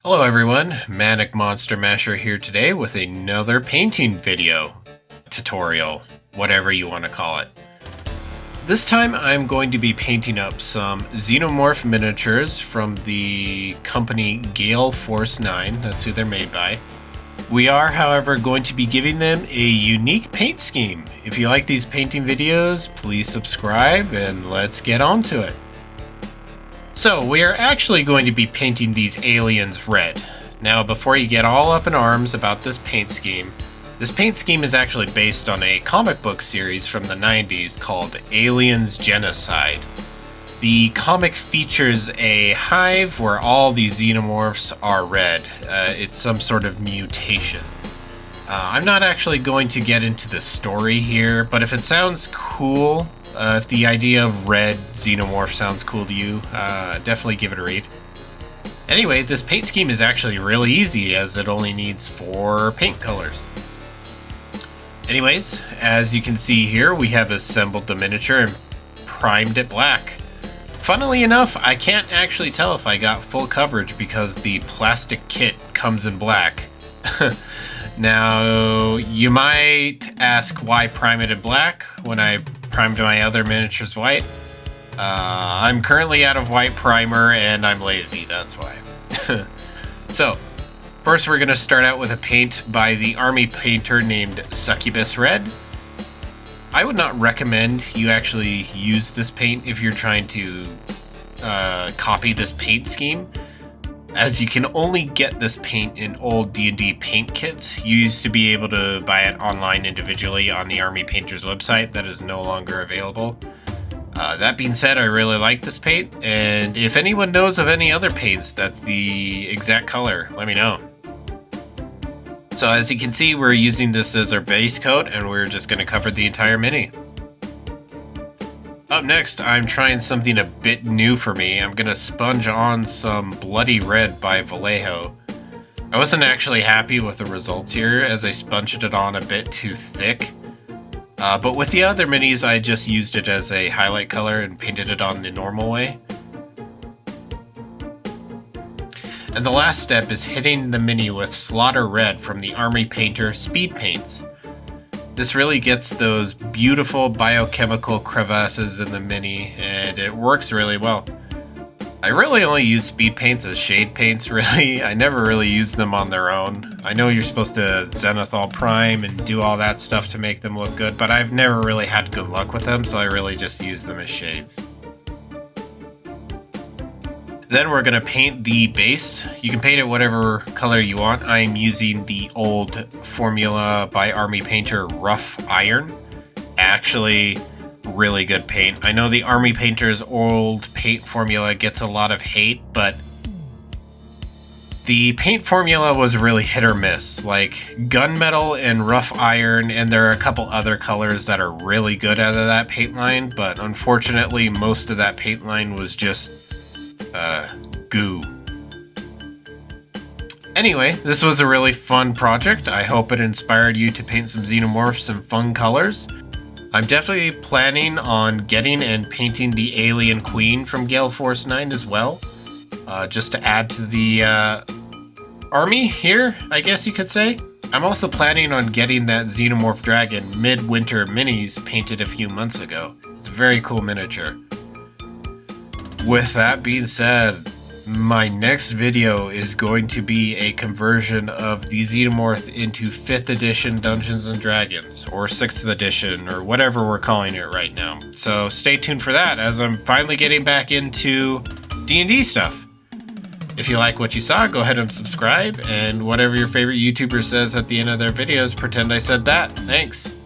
Hello everyone, Manic Monster Masher here today with another painting video, tutorial, whatever you want to call it. This time I'm going to be painting up some Xenomorph miniatures from the company Gale Force 9, that's who they're made by. We are, however, going to be giving them a unique paint scheme. If you like these painting videos, please subscribe and let's get on to it. So, we are actually going to be painting these aliens red. Now, before you get all up in arms about this paint scheme is actually based on a comic book series from the 90s called Aliens Genocide. The comic features a hive where all these xenomorphs are red. It's some sort of mutation. I'm not actually going to get into the story here, but if it sounds cool, if the idea of red xenomorph sounds cool to you, definitely give it a read. Anyway, this paint scheme is actually really easy as it only needs 4 paint colors. Anyways, as you can see here, we have assembled the miniature and primed it black. Funnily enough, I can't actually tell if I got full coverage because the plastic kit comes in black. Now, you might ask why prime it in black when I primed my other miniatures white. I'm currently out of white primer and I'm lazy, that's why. So, first we're going to start out with a paint by the army painter named Succubus Red. I would not recommend you actually use this paint if you're trying to copy this paint scheme, as you can only get this paint in old D&D paint kits. You used to be able to buy it online individually on the Army Painter's website. That is no longer available. That being said, I really like this paint, and if anyone knows of any other paints that's the exact color, let me know. So as you can see, we're using this as our base coat, and we're just going to cover the entire mini. Up next, I'm trying something a bit new for me. I'm going to sponge on some Bloody Red by Vallejo. I wasn't actually happy with the results here, as I sponged it on a bit too thick. But with the other minis, I just used it as a highlight color and painted it on the normal way. And the last step is hitting the mini with Slaughter Red from the Army Painter Speed Paints. This really gets those beautiful biochemical crevasses in the mini, and it works really well. I really only use speed paints as shade paints, really. I never really use them on their own. I know you're supposed to zenithal prime and do all that stuff to make them look good, but I've never really had good luck with them, so I really just use them as shades. Then we're going to paint the base. You can paint it whatever color you want. I'm using the old formula by Army Painter Rough Iron. Actually, really good paint. I know the Army Painter's old paint formula gets a lot of hate, but the paint formula was really hit or miss. Like gunmetal and rough iron, and there are a couple other colors that are really good out of that paint line, but unfortunately most of that paint line was just goo. Anyway, this was a really fun project. I hope it inspired you to paint some xenomorphs in fun colors. I'm definitely planning on getting and painting the Alien Queen from Gale Force 9 as well, just to add to the army here, I guess you could say. I'm also planning on getting that Xenomorph Dragon Midwinter Minis painted a few months ago. It's a very cool miniature. With that being said, my next video is going to be a conversion of the Xenomorph into 5th edition Dungeons & Dragons, or 6th edition, or whatever we're calling it right now. So stay tuned for that, as I'm finally getting back into D&D stuff. If you like what you saw, go ahead and subscribe, and whatever your favorite YouTuber says at the end of their videos, pretend I said that. Thanks!